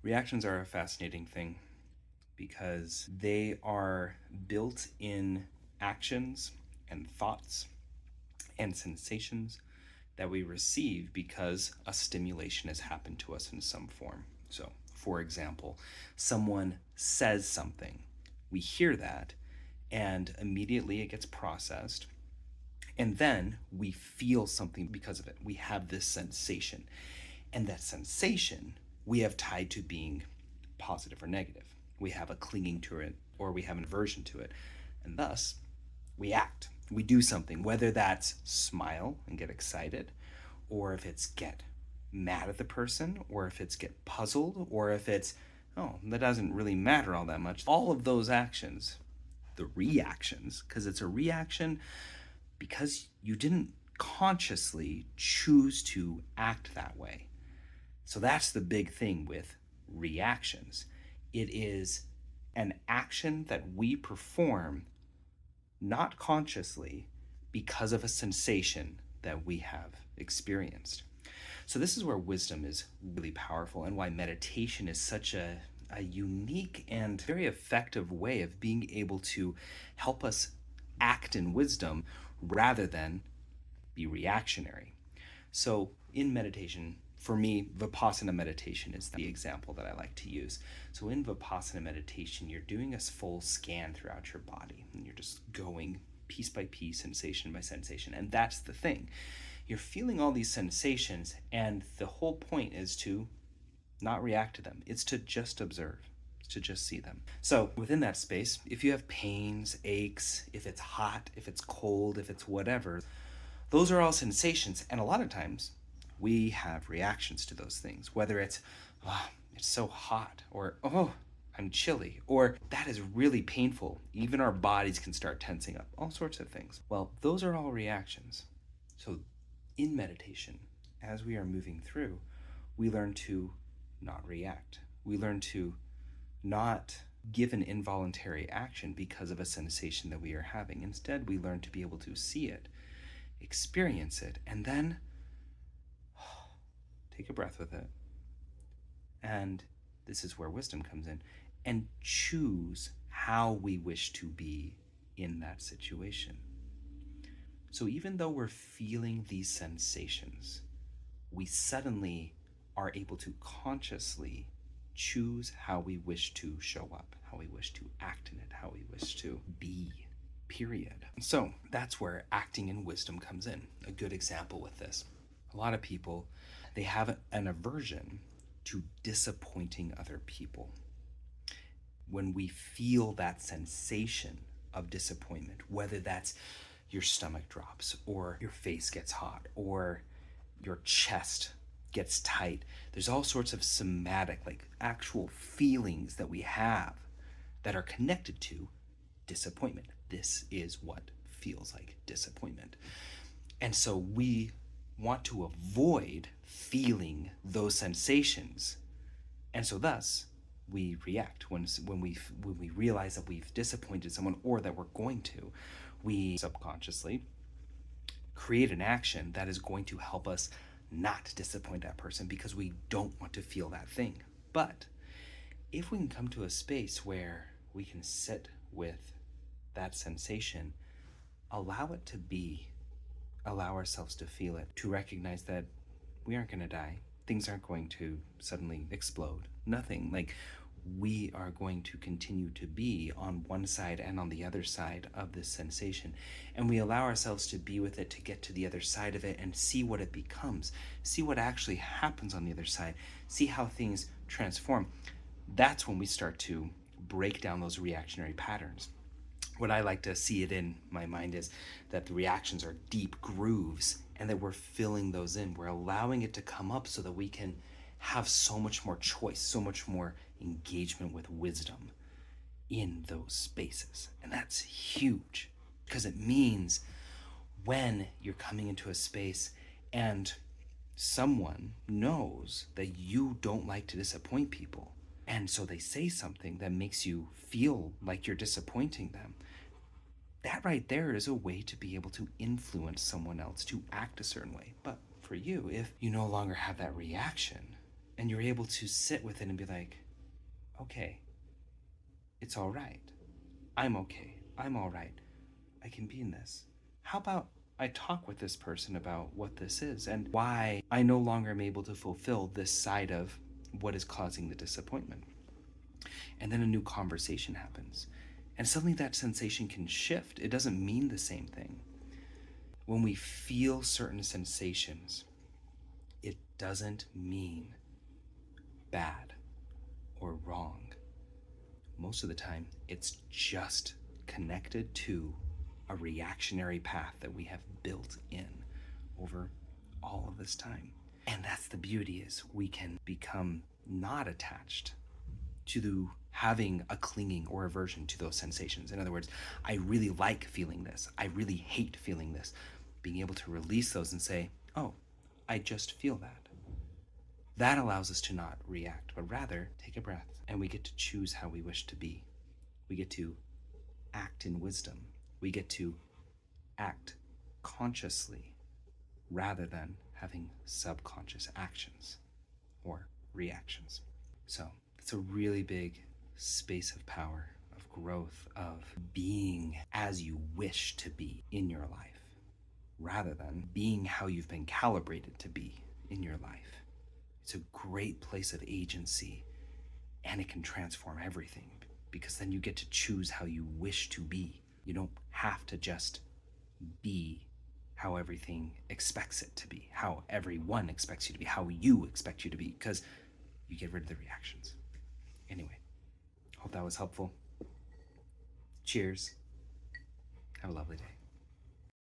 Reactions are a fascinating thing because they are built in actions and thoughts and sensations that we receive because a stimulation has happened to us in some form. So, for example, someone says something, we hear that, and immediately it gets processed, and then we feel something because of it. We have this sensation, and that sensation we have tied to being positive or negative. We have a clinging to it, or we have an aversion to it, and thus we act. We do something, whether that's smile and get excited, or if it's get mad at the person, or if it's get puzzled, or if it's, oh, that doesn't really matter all that much. All of those actions, the reactions, because it's a reaction because you didn't consciously choose to act that way. So that's the big thing with reactions. It is an action that we perform not consciously because of a sensation that we have experienced. So, this is where wisdom is really powerful and why meditation is such a unique and very effective way of being able to help us act in wisdom rather than be reactionary. So, in meditation, for me, Vipassana meditation is the example that I like to use. So, in Vipassana meditation, you're doing a full scan throughout your body, and you're just going piece by piece, sensation by sensation. And that's the thing. You're feeling all these sensations, and the whole point is to not react to them, it's to just observe. To just see them. So, within that space, if you have pains, aches, if it's hot, if it's cold, if it's whatever, those are all sensations, and a lot of times we have reactions to those things, whether it's, oh, it's so hot, or, oh, I'm chilly, or that is really painful. Even our bodies can start tensing up, all sorts of things. Well, those are all reactions. So, in meditation, as we are moving through, we learn to not react. We learn to not give an involuntary action because of a sensation that we are having. Instead, we learn to be able to see it, experience it, and then take a breath with it. And this is where wisdom comes in, and choose how we wish to be in that situation. So even though we're feeling these sensations, we suddenly are able to consciously choose how we wish to show up, how we wish to act in it, how we wish to be, period. So that's where acting in wisdom comes in. A good example with this. A lot of people, they have an aversion to disappointing other people. When we feel that sensation of disappointment, whether that's your stomach drops, or your face gets hot, or your chest gets tight, there's all sorts of somatic, like actual feelings that we have that are connected to disappointment. This is what feels like disappointment. And so we want to avoid feeling those sensations. And so thus we react when we realize that we've disappointed someone or that we're going to. We subconsciously create an action that is going to help us not disappoint that person because we don't want to feel that thing. But if we can come to a space where we can sit with that sensation, allow it to be, allow ourselves to feel it, to recognize that we aren't going to die. Things aren't going to suddenly explode. Nothing. Like, we are going to continue to be on one side and on the other side of this sensation. And we allow ourselves to be with it, to get to the other side of it and see what it becomes. See what actually happens on the other side. See how things transform. That's when we start to break down those reactionary patterns. What I like to see it in my mind is that the reactions are deep grooves and that we're filling those in. We're allowing it to come up so that we can have so much more choice, so much more engagement with wisdom in those spaces. And that's huge because it means when you're coming into a space and someone knows that you don't like to disappoint people, and so they say something that makes you feel like you're disappointing them, that right there is a way to be able to influence someone else to act a certain way. But for you, if you no longer have that reaction, And you're able to sit with it and be like, okay, it's all right. I'm okay. I'm all right. I can be in this. How about I talk with this person about what this is and why I no longer am able to fulfill this side of what is causing the disappointment? And then a new conversation happens. And suddenly that sensation can shift. It doesn't mean the same thing. When we feel certain sensations, it doesn't mean bad or wrong. Most of the time, it's just connected to a reactionary path that we have built in over all of this time. And that's the beauty, is we can become not attached to having a clinging or aversion to those sensations. In other words, I really like feeling this. I really hate feeling this. Being able to release those and say, oh, I just feel that. That allows us to not react, but rather take a breath, and we get to choose how we wish to be. We get to act in wisdom. We get to act consciously rather than having subconscious actions or reactions. So it's a really big space of power, of growth, of being as you wish to be in your life, rather than being how you've been calibrated to be in your life. It's a great place of agency, and it can transform everything, because then you get to choose how you wish to be. You don't have to just be how everything expects it to be, how everyone expects you to be, how you expect you to be, because you get rid of the reactions. Anyway, hope that was helpful. Cheers. Have a lovely day.